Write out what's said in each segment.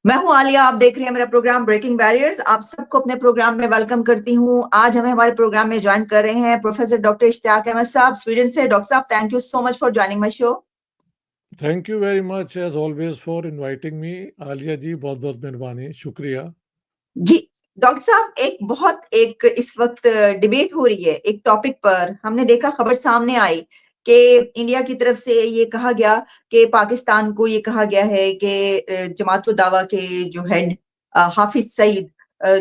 मैं हूं आलिया, आप देख रहे हैं मेरा प्रोग्राम ब्रेकिंग बैरियर्स। आप सबको अपने प्रोग्राम में वेलकम करती हूं। आज हमें हमारे प्रोग्राम में ज्वाइन कर रहे हैं प्रोफेसर डॉक्टर इश्तियाक अहमद साहब स्वीडन से। डॉक्टर साहब, thank you so much for joining my show. Thank you very much as always for inviting me. Alia ji, बहुत बहुत मेहरबानी, शुक्रिया। जी डॉक्टर साहब, एक इस वक्त डिबेट हो रही है एक टॉपिक पर। हमने देखा, खबर सामने आई कि इंडिया की तरफ से ये कहा गया कि पाकिस्तान को ये कहा गया है कि जमात दावा के जो हेड हाफिज सईद,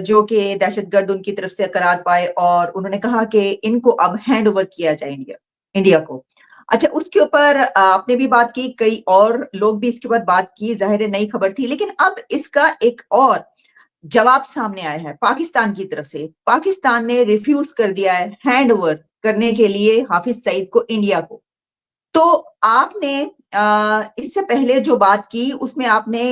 जो कि दहशतगर्द उनकी तरफ से करार पाए, और उन्होंने कहा कि इनको अब हैंड ओवर किया जाए इंडिया को। अच्छा, उसके ऊपर आपने भी बात की, कई और लोग भी इसके ऊपर बात की। जाहिर है नई खबर थी, लेकिन अब इसका एक और जवाब सामने आया है पाकिस्तान की तरफ से। पाकिस्तान ने रिफ्यूज कर दिया है हैंड ओवर करने के लिए हाफिज सईद को इंडिया को। तो आपने इससे पहले जो बात की उसमें आपने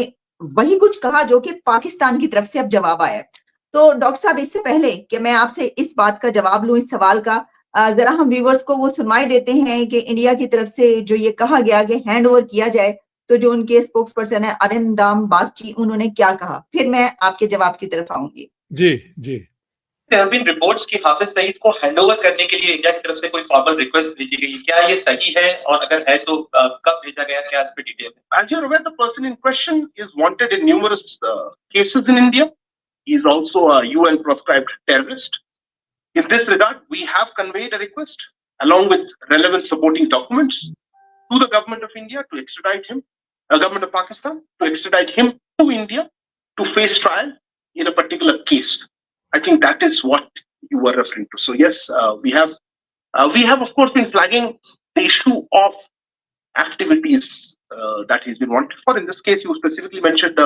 वही कुछ कहा जो कि पाकिस्तान की तरफ से अब जवाब आया है। तो डॉक्टर साहब, इससे पहले कि मैं आपसे इस बात का जवाब लूं, इस सवाल का, जरा हम व्यूवर्स को वो सुनवाई देते हैं कि इंडिया की तरफ से जो ये कहा गया कि हैंड ओवर किया जाए, तो जो उनके स्पोक्स पर्सन है अरिंदाम बागची, उन्होंने क्या कहा, फिर मैं आपके जवाब की तरफ आऊंगी। जी जी। There have been reports कि हाफिज सईद को हैंडओवर करने के लिए इंडिया की तरफ से कोई फॉर्मल रिक्वेस्ट भेजी गई। क्या ये सही है, और अगर है तो कब भेजा गया, क्या इस पे डिटेल है? As you're aware, the person in question is wanted in numerous cases in India. He is also a UN proscribed terrorist. In this regard, we have conveyed a request along with relevant supporting documents to the government of India to extradite him, government of Pakistan to extradite him to India to face trial in a particular case. I think that is what you were referring to. So yes, we have of course been flagging the issue of activities that he's been wanted for. In this case, you specifically mentioned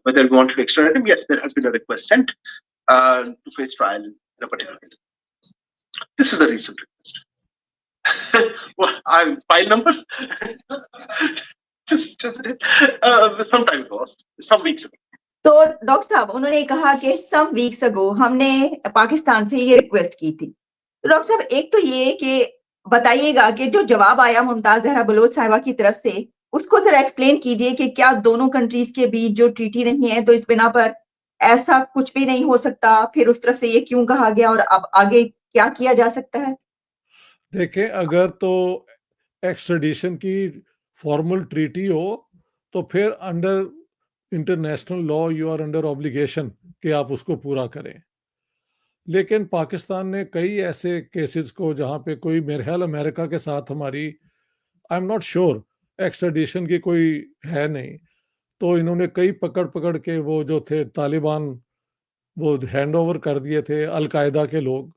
whether we wanted to extradite him. Yes, there has been a request sent to face trial in a particular case. This is a recent request. Well, I'm file number. just some time ago, some weeks ago. तो doctor साहब, उन्होंने कहा कि सम weeks ago हमने पाकिस्तान से ये request की थी। तो डॉक्टर साहब, एक तो ये कि बताइएगा कि जो जवाब आया मुमताज जहरा बलोच साहिबा की तरफ से, उसको जरा एक्सप्लेन कीजिए कि क्या दोनों कंट्रीज के बीच जो ट्रीटी नहीं है, तो इस बिना पर ऐसा कुछ भी नहीं हो सकता? फिर उस तरफ से ये क्यों कहा गया, और अब आगे क्या किया जा सकता है? देखें, अगर तो एक्स्ट्रेडिशन की फॉर्मल ट्रीटी हो तो फिर under international law you are under obligation कि आप उसको पूरा करें। लेकिन पाकिस्तान ने कई ऐसे केसेस को जहाँ पे कोई, मेरे ख्याल अमेरिका के साथ हमारी, आई एम नॉट श्योर, एक्स्ट्रेडिशन की कोई है नहीं, तो इन्होंने कई पकड़ पकड़ के वो जो थे तालिबान, वो हैंड ओवर कर दिए थे अलकायदा के लोग।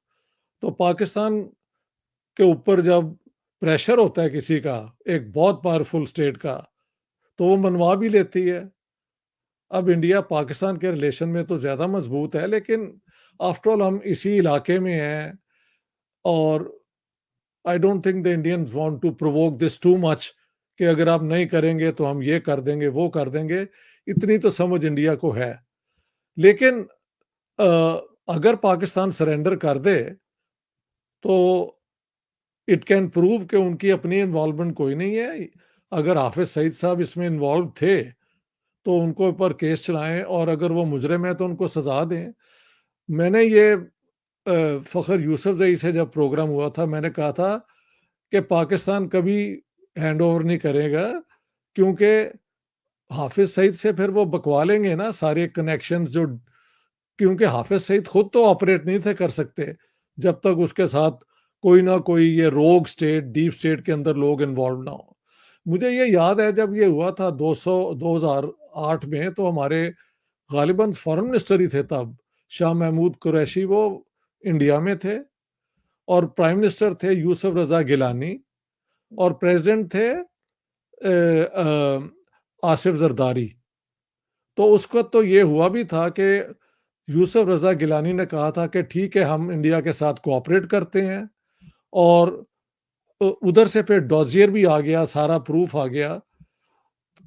तो पाकिस्तान के ऊपर जब प्रेशर होता है किसी का, एक बहुत पावरफुल स्टेट का, तो वो मनवा भी लेती है। अब इंडिया पाकिस्तान के रिलेशन में तो ज़्यादा मजबूत है, लेकिन आफ्टर ऑल हम इसी इलाके में हैं, और I don't think the Indians want to provoke this too much कि अगर आप नहीं करेंगे तो हम ये कर देंगे, वो कर देंगे। इतनी तो समझ इंडिया को है। लेकिन अ, अगर पाकिस्तान सरेंडर कर दे तो इट कैन प्रूव कि उनकी अपनी इन्वॉल्वमेंट कोई नहीं है। अगर हाफिज सईद साहब इसमें इन्वॉल्व थे तो उनको ऊपर केस चलाएं, और अगर वो मुजरिम है तो उनको सजा दें। मैंने ये फ़खर यूसुफजई से जब प्रोग्राम हुआ था, मैंने कहा था कि पाकिस्तान कभी हैंड ओवर नहीं करेगा, क्योंकि हाफिज सईद से फिर वो बकवा लेंगे ना सारे कनेक्शंस जो, क्योंकि हाफिज सईद खुद तो ऑपरेट नहीं थे कर सकते जब तक उसके साथ कोई ना कोई ये रोग स्टेट, डीप स्टेट के अंदर लोग इन्वॉल्व ना हो। मुझे ये याद है जब ये हुआ था 2008 में, तो हमारे गालिबन फॉरेन मिनिस्टर ही थे तब, शाह महमूद कुरैशी, वो इंडिया में थे, और प्राइम मिनिस्टर थे यूसुफ रजा गिलानी, और प्रेसिडेंट थे आसिफ जरदारी। तो उस वक्त तो ये हुआ भी था कि यूसुफ रजा गिलानी ने कहा था कि ठीक है, हम इंडिया के साथ कोऑपरेट करते हैं, और उधर से फिर डॉजियर भी आ गया, सारा प्रूफ आ गया।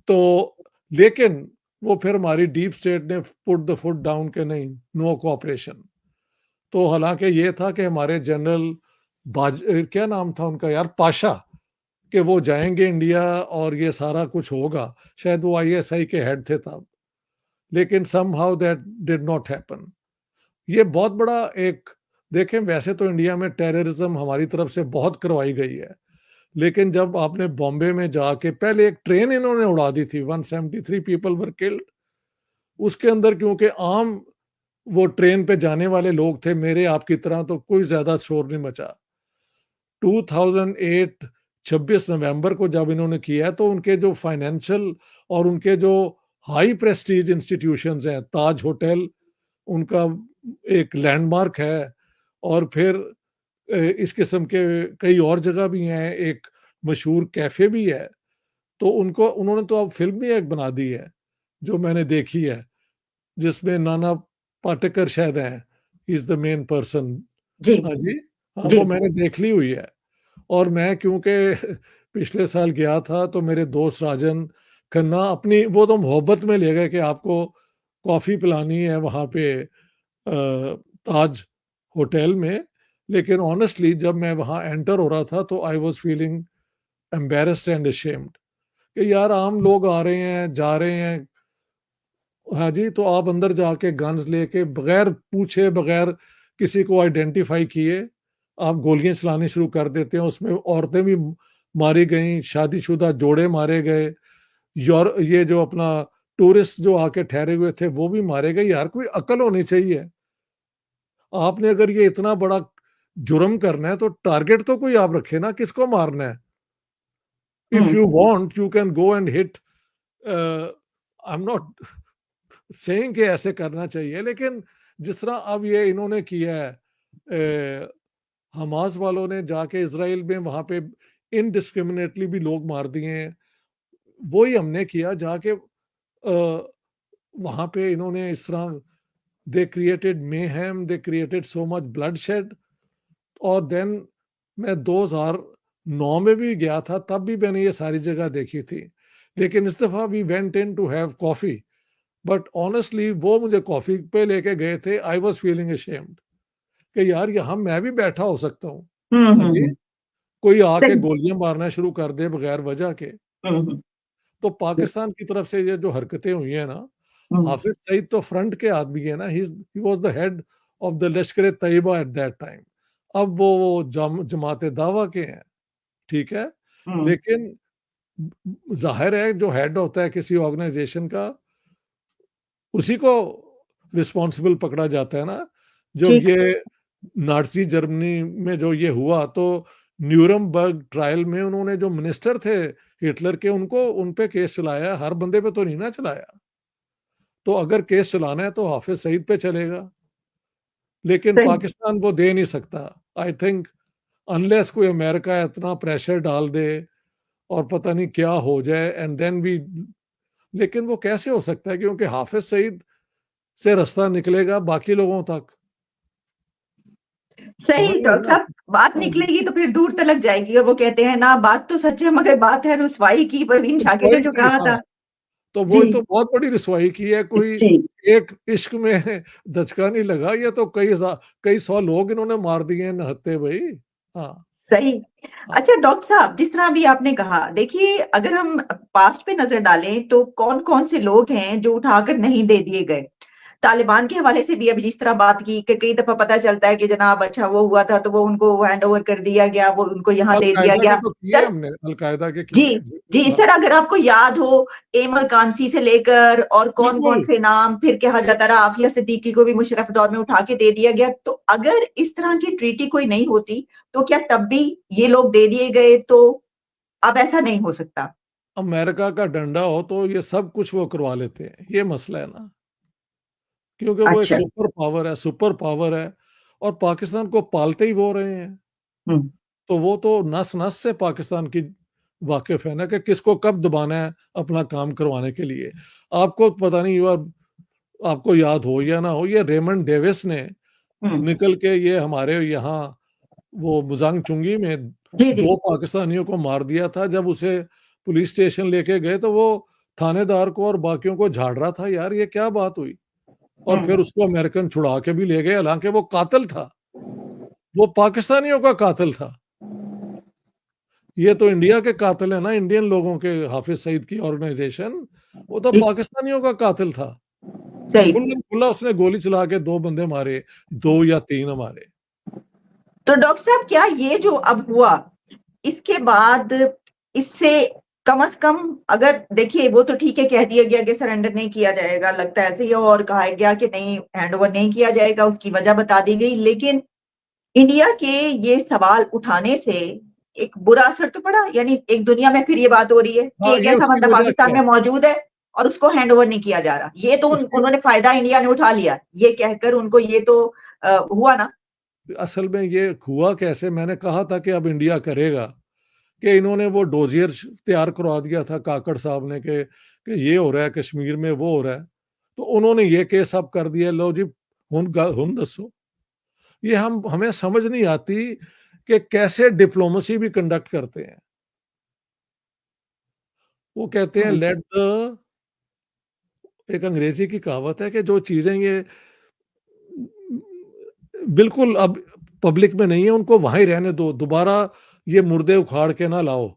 तो लेकिन वो फिर हमारी डीप स्टेट ने पुट द फुट डाउन के नहीं, नो कोऑपरेशन। तो हालांकि ये था कि हमारे जनरल क्या नाम था उनका यार, पाशा, कि वो जाएंगे इंडिया और ये सारा कुछ होगा। शायद वो आईएसआई के हेड थे तब। लेकिन somehow that did not happen. ये बहुत बड़ा एक, देखें वैसे तो इंडिया में टेररिज्म हमारी तरफ से बहुत करवाई गई है, लेकिन जब आपने बॉम्बे में जाके पहले एक ट्रेन इन्होंने उड़ा दी थी, 173 पीपल वर किल्ड, उसके अंदर क्योंकि आम वो ट्रेन पे जाने वाले लोग थे मेरे आपकी तरह, तो कोई ज्यादा शोर नहीं मचा। 2008 26 नवंबर को जब इन्होंने किया तो उनके जो फाइनेंशियल और उनके जो हाई प्रेस्टीज इंस्टीट्यूशंस हैं, ताज होटल उनका एक लैंडमार्क है, और फिर इस किस्म के कई और जगह भी हैं, एक मशहूर कैफे भी है। तो उनको उन्होंने तो अब फिल्म भी एक बना दी है जो मैंने देखी है, जिसमें नाना पाटेकर शायद हैं, इज द मेन पर्सन। जी हाँ जी, हाँ जी वो मैंने देख ली हुई है। और मैं क्योंकि पिछले साल गया था तो मेरे दोस्त राजन खन्ना अपनी वो तो मोहब्बत में ले गए कि आपको कॉफ़ी पिलानी है वहाँ पे ताज होटल में। लेकिन ऑनेस्टली जब मैं वहाँ एंटर हो रहा था तो I was feeling embarrassed and ashamed कि यार आम लोग आ रहे हैं, जा रहे हैं। हाँ जी, तो आप अंदर जाके गन्स लेके बगैर पूछे, बगैर किसी को आइडेंटिफ़ाई किए, आप गोलियाँ चलानी शुरू कर देते हैं। उसमें औरतें भी मारी गईं, शादीशुदा जोड़े मारे गए, ये जो अपना टूरिस्ट जो आके ठहरे हुए थे वो भी मारे गए। यार कोई अक्ल होनी चाहिए। आपने अगर ये इतना बड़ा जुर्म करना है तो टारगेट तो कोई आप रखे ना, किसको मारना है? If you want you can go and hit, I am not saying कि ऐसे करना चाहिए, लेकिन जिस तरह अब ये इन्होंने किया है, हमास वालों ने जाके इज़राइल में वहाँ पे इनडिस्क्रिमिनेटली भी लोग मार दिए हैं। वही हमने किया जाके, वहाँ पे इन्होंने इस तरह they created mayhem, they created so much bloodshed. और देन मैं 2009 में भी गया था, तब भी मैंने ये सारी जगह देखी थी। लेकिन इस दफ़ा we went into have coffee, but honestly वो मुझे कॉफ़ी पे लेके गए थे, आई वाज़ फीलिंग अशेम्ड कि यार यहाँ मैं भी बैठा हो सकता हूँ। हाँ जी, कोई आके सही गोलियाँ मारना शुरू कर दे बगैर वजह के। तो पाकिस्तान की तरफ से ये जो हरकतें हुई हैं ना, हाफिज सईद तो फ्रंट के आदमी है ना, he was the head of the Lashkar Taiba at that time. अब वो जमात दावा के हैं, ठीक है, लेकिन जाहिर है जो हेड होता है किसी ऑर्गेनाइजेशन का, उसी को रिस्पॉन्सिबल पकड़ा जाता है ना। जब ठीक ये नाज़ी जर्मनी में जो ये हुआ तो न्यूरमबर्ग ट्रायल में उन्होंने जो मिनिस्टर थे हिटलर के, उनको उन पे केस चलाया, हर बंदे पे तो नहीं ना चलाया। तो अगर केस चलाना है तो हाफिज सईद पे चलेगा, लेकिन सही पाकिस्तान वो दे नहीं सकता। आई थिंक अनलेस कोई अमेरिका इतना प्रेशर डाल दे और पता नहीं क्या हो जाए एंड देन भी, लेकिन वो कैसे हो सकता है, क्योंकि हाफिज सईद से रास्ता निकलेगा बाकी लोगों तक। समझ सही रहे हैं डॉक्टर ना? साहब, बात हाँ जी, निकलेगी तो फिर दूर तलक जाएगी। और वो कहते हैं ना, बात तो सच है मगर बात है रुसवाई की। परवीन झाकिर ने रुसवाई जो की, कहा हाँ, था। तो वो जी तो बहुत बड़ी रुसवाई की है। कोई जी एक इश्क में दचका नहीं लगा, ये तो कई सौ लोग इन्होंने मार दिए हैं नहत्ते भाई। हाँ, सही। हाँ, अच्छा डॉक्टर साहब, जिस तरह अभी आपने कहा, देखिए अगर हम पास्ट पे नजर डालें तो कौन-कौन से लोग हैं जो उठाकर नहीं दे दिए गए। तालिबान के हवाले से भी अभी जिस तरह बात की कि कई दफा पता चलता है कि जनाब अच्छा वो हुआ था तो वो उनको हैंड ओवर कर दिया गया, वो उनको यहाँ दे दिया अल-कायदा के गया। तो किए सर हमने, अल-कायदा के जी, किए हैं, जी बिल्कुल, हाँ, सर, अगर आपको याद हो, एमल कांसी से लेकर और कौन-कौन बिल्कुल। से नाम, फिर कहा जाता रहा आफिया सिद्दीकी को भी मुशर्रफ दौर में उठा के दे दिया गया। तो अगर इस तरह की ट्रीटी कोई नहीं होती, तो क्या तब भी ये लोग दे दिए गए? तो अब ऐसा नहीं हो सकता। अमेरिका का डंडा हो तो ये सब कुछ वो करवा लेते हैं, ये मसला है ना। क्योंकि वो एक अच्छा। सुपर पावर है और पाकिस्तान को पालते ही वो रहे हैं। हुँ, तो वो तो नस-नस से पाकिस्तान की वाकिफ़ है ना कि किसको कब दबाना है अपना काम करवाने के लिए। आपको पता नहीं, आपको याद हो या ना हो, ये रेमंड डेविस ने हुँ। निकल के ये हमारे यहाँ वो मुजांग चुंगी में जी, जी। 2 पाकिस्तानियों को मार दिया था। जब उसे पुलिस स्टेशन लेके गए तो वो थानेदार को और बाकियों को झाड़ रहा था, यार ये क्या बात हुई? और हुँ। फिर उसको अमेरिकन छुड़ा के भी ले गए, हालाँकि वो कातिल था, वो पाकिस्तानियों का कातिल था। ये तो इंडिया के कातिल है ना, इंडियन लोगों के, हाफिज़ सईद की ऑर्गनाइज़ेशन, वो तो ठीक पाकिस्तानियों का कातिल था। सही। खुला उसने गोली चला के 2 बंदे मारे, 2 या 3 हमारे। तो डॉक्टर साहब क्या ये जो अब हुआ, इसके बाद इससे कम से कम, अगर देखिए वो तो ठीक है, कह दिया गया कि सरेंडर नहीं किया जाएगा, लगता है ऐसे ही, और कहा गया कि नहीं हैंडओवर नहीं किया जाएगा, उसकी वजह बता दी गई, लेकिन इंडिया के ये सवाल उठाने से एक बुरा असर तो पड़ा, यानी एक दुनिया में फिर ये बात हो रही है कि हाँ, एक ये ऐसा उसकी बंदा वजह पाकिस्तान क्या में है? मौजूद है और उसको हैंडओवर नहीं किया जा रहा। ये तो उसकी उन्होंने फायदा इंडिया ने उठा लिया, ये कहकर उनको ये तो हुआ ना। असल में ये हुआ कैसे, मैंने कहा था कि अब इंडिया करेगा, कि इन्होंने वो डोजियर तैयार करवा दिया था काकड़ साहब ने कि ये हो रहा है कश्मीर में, वो हो रहा है, तो उन्होंने ये केस अब कर दिया, लो जी हुन दसो। ये हमें समझ नहीं आती कि कैसे डिप्लोमेसी भी कंडक्ट करते हैं। वो कहते हैं लेट द, एक अंग्रेजी की कहावत है कि जो चीजें ये बिल्कुल अब पब्लिक में नहीं है, उनको वहां ही रहने दो, दोबारा ये मुर्दे उखाड़ के ना लाओ।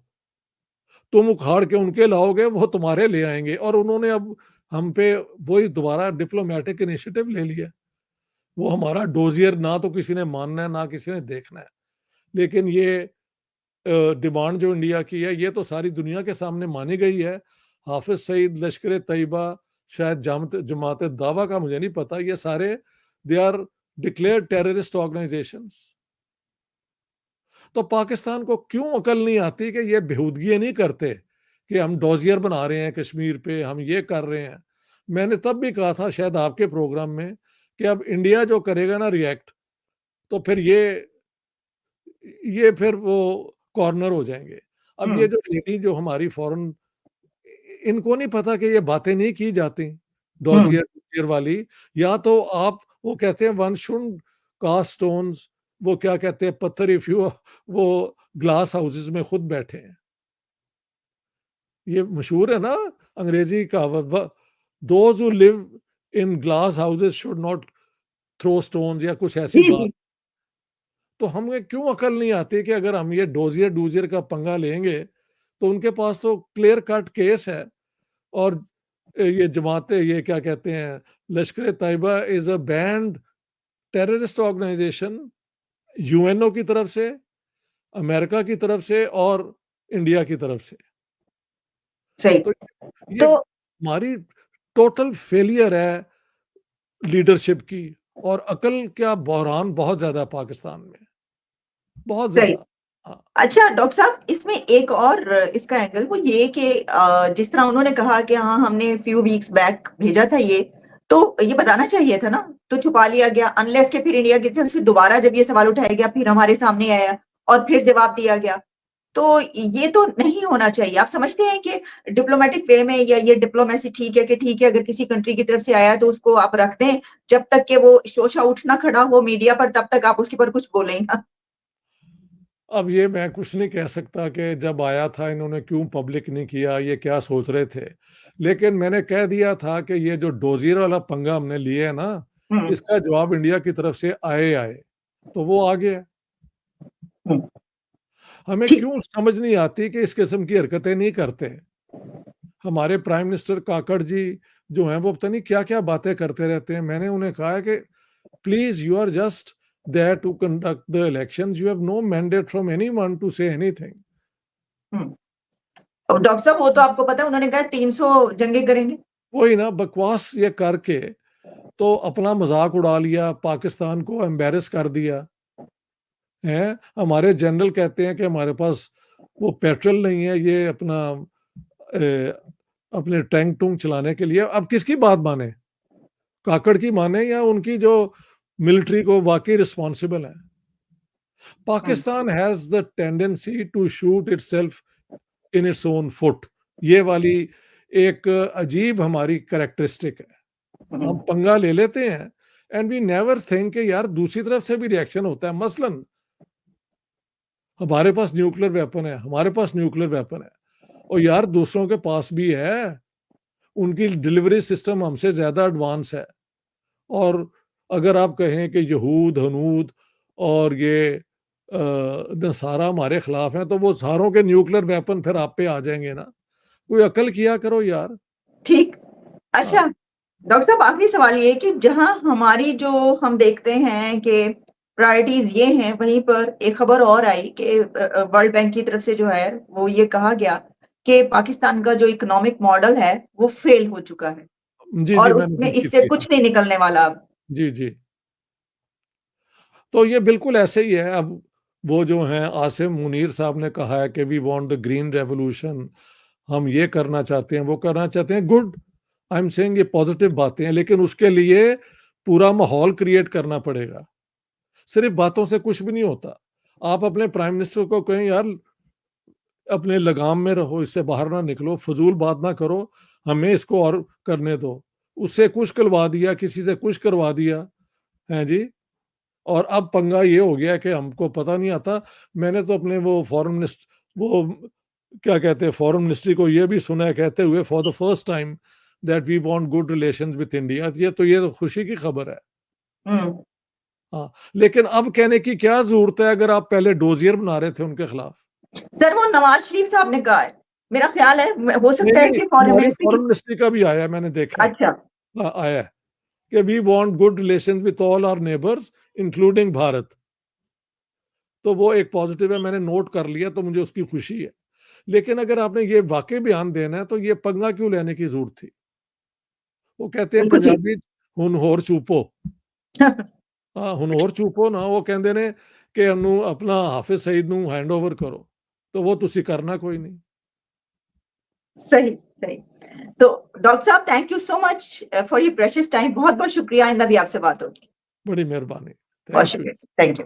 तुम उखाड़ के उनके लाओगे, वो तुम्हारे ले आएंगे। और उन्होंने अब हम पे वही दोबारा डिप्लोमेटिक इनिशिएटिव ले लिया। वो हमारा डोजियर ना तो किसी ने मानना है, ना किसी ने देखना है। लेकिन ये डिमांड जो इंडिया की है, ये तो सारी दुनिया के सामने मानी गई है। हाफिज सईद, लश्कर तैयबा, शायद जमात दावा का मुझे नहीं पता, ये सारे they are declared terrorist organisations. तो पाकिस्तान को क्यों अकल नहीं आती कि ये बेहूदगी नहीं करते कि हम डोजियर बना रहे हैं कश्मीर पे, हम ये कर रहे हैं। मैंने तब भी कहा था शायद आपके प्रोग्राम में कि अब इंडिया जो करेगा ना रिएक्ट, तो फिर ये फिर वो कॉर्नर हो जाएंगे। अब ये जो लेडी जो हमारी फॉरेन, इनको नहीं पता कि ये बातें नहीं की जाती डोजियर वाली। या तो आप, वो कहते हैं वन शुड कास्ट स्टोन्स, वो क्या कहते हैं, पत्थर इफ यू, वो ग्लास हाउसेस में खुद बैठे हैं। ये मशहूर है ना अंग्रेजी कहावत, those who live in glass houses should not throw stones, या कुछ ऐसी जी बात। जी। तो हमें क्यों अकल नहीं आती कि अगर हम ये डोजियर डूजियर का पंगा लेंगे, तो उनके पास तो क्लियर कट केस है। और ये जमातें, ये क्या कहते हैं, Lashkar Taiba is a band terrorist organisation, UNO की तरफ से, अमेरिका की तरफ से और इंडिया की तरफ से। सही। तो ये तो हमारी टोटल फेलियर है लीडरशिप की। और अकल क्या, बहरान बहुत ज्यादा है पाकिस्तान में, बहुत सही। ज्यादा। हाँ, अच्छा डॉक्टर साहब, इसमें एक और इसका एंगल वो ये कि जिस तरह उन्होंने कहा कि हाँ हमने फ्यू वीक्स बैक भेजा था ये, तो ये बताना चाहिए था ना, तो छुपा लिया गया, अनलेस के फिर इंडिया की तरफ से दोबारा जब ये सवाल उठाया गया फिर हमारे सामने आया और फिर जवाब दिया गया। तो ये तो नहीं होना चाहिए। आप समझते हैं कि डिप्लोमेटिक वे में, या ये डिप्लोमेसी ठीक है कि ठीक है अगर किसी कंट्री की तरफ से आया तो उसको आप रख दें जब तक कि वो शोशा उठना खड़ा हो मीडिया पर, तब तक आप उसके पर कुछ बोलें ही ना। अब ये मैं कुछ नहीं कह सकता कि जब आया था इन्होंने क्यों पब्लिक नहीं किया, ये क्या सोच रहे थे। लेकिन मैंने कह दिया था कि ये जो डोजियर वाला पंगा हमने लिया है ना, हम्म। इसका जवाब इंडिया की तरफ से आए, तो वो आ गया। हम्म। हमें ठीक। क्यों समझ नहीं आती कि इस किस्म की हरकतें नहीं करते। हमारे प्राइम मिनिस्टर काकड़ जी जो हैं, वो पता नहीं क्या क्या बातें करते रहते हैं। मैंने उन्हें कहा है कि please, you are just there to conduct the elections, you have no mandate from anyone to say anything. और डॉक्टर साहब वो तो आपको पता है उन्होंने कहा 300 जंगे करेंगे। वही ना, बकवास ये करके तो अपना मजाक उड़ा लिया, पाकिस्तान को एम्बेरस कर दिया है। हमारे जनरल कहते हैं कि हमारे पास वो पेट्रोल नहीं है, ये अपना अपने टैंक टूंक चलाने के लिए। अब किसकी बात माने, काकड़ की माने या उनकी जो मिलिट्री को वाकई रिस्पॉन्सिबल है। Pakistan has the tendency to shoot itself in its own foot. ये वाली एक अजीब हमारी कैरेक्टरिस्टिक है। हम पंगा ले लेते हैं एंड वी नेवर थिंक कि यार दूसरी तरफ से भी रिएक्शन होता है। मसलन हमारे पास न्यूक्लियर वेपन है, हमारे पास न्यूक्लियर वेपन है, और यार दूसरों के पास भी है। उनकी डिलीवरी सिस्टम हमसे ज्यादा एडवांस है। और अगर आप कहें कि यहूद हनूद और ये नसारा हमारे खिलाफ हैं, तो वो सारों के न्यूक्लियर वेपन फिर आप पे आ जाएंगे ना। कोई अकल किया करो यार। ठीक। हाँ, अच्छा डॉक्टर साहब आखिरी सवाल ये है कि जहां हमारी जो हम देखते हैं कि प्रायोरिटीज ये हैं, वहीं पर एक खबर और आई कि वर्ल्ड बैंक की तरफ से जो है वो ये कहा गया कि पाकिस्तान का जो इकोनॉमिक मॉडल है वो फेल हो चुका है जी, जी, और मैंने उसमें देखी इससे थी। हाँ, कुछ नहीं निकलने वाला अब। जी, जी। तो ये बिल्कुल ऐसे ही है। अब वो जो हैं आसिम मुनीर साहब ने कहा है कि we want the green revolution, हम ये करना चाहते हैं, वो करना चाहते हैं, गुड। आई एम सेइंग ये पॉजिटिव बातें हैं, लेकिन उसके लिए पूरा माहौल क्रिएट करना पड़ेगा। सिर्फ बातों से कुछ भी नहीं होता। आप अपने प्राइम मिनिस्टर को कहें, यार अपने लगाम में रहो, इससे बाहर ना निकलो, फ़िज़ूल बात ना करो, हमें इसको और करने दो। उससे कुछ करवा दिया, किसी से कुछ करवा दिया, हैं जी? और अब पंगा ये हो गया कि हमको पता नहीं आता। मैंने तो अपने वो वो क्या कहते हैं, फॉरेन मिनिस्ट्री को ये भी सुना है कहते हुए, for the first time that we want good relations with India. ये तो खुशी की खबर है। हम्म। हाँ, लेकिन अब कहने की क्या ज़रूरत है अगर आप पहले डोज़ियर बना रहे थे उनके खिलाफ? सर वो नवाज शरीफ साहब ने कहा है, मेरा ख्याल है हो नहीं, सकता है नहीं, कि फॉरेन हमारी मिनिस्ट्री फॉरेन की। मिनिस्ट्री का भी आया है, मैंने देखा है। अच्छा। आया है कि we want good relations with all our neighbours including Bharat. तो वो एक पॉजिटिव है, मैंने नोट कर लिया, तो मुझे उसकी खुशी है। लेकिन अगर आपने ये वाक़ई बयान देना है तो ये पंगा क्यों लेने की ज़रूरत थी? वो कहते हैं बिल्कुल ठीक। पंजाबी हुन होर चूपो। हाँ, हुन होर चूपो ना, वो कहंदे ने कि ਇਹਨੂੰ अपना हाफिज़ सईद ਨੂੰ हैंडओवर करो, तो वो तुसी करना कोई नहीं। सही, सही। तो डॉक्टर साहब thank you so much for your precious time. बहुत-बहुत शुक्रिया, आइंदा भी आपसे बात होगी। बड़ी मेहरबानी। बहुत थैंक यू। शुक्रिया। Thank you.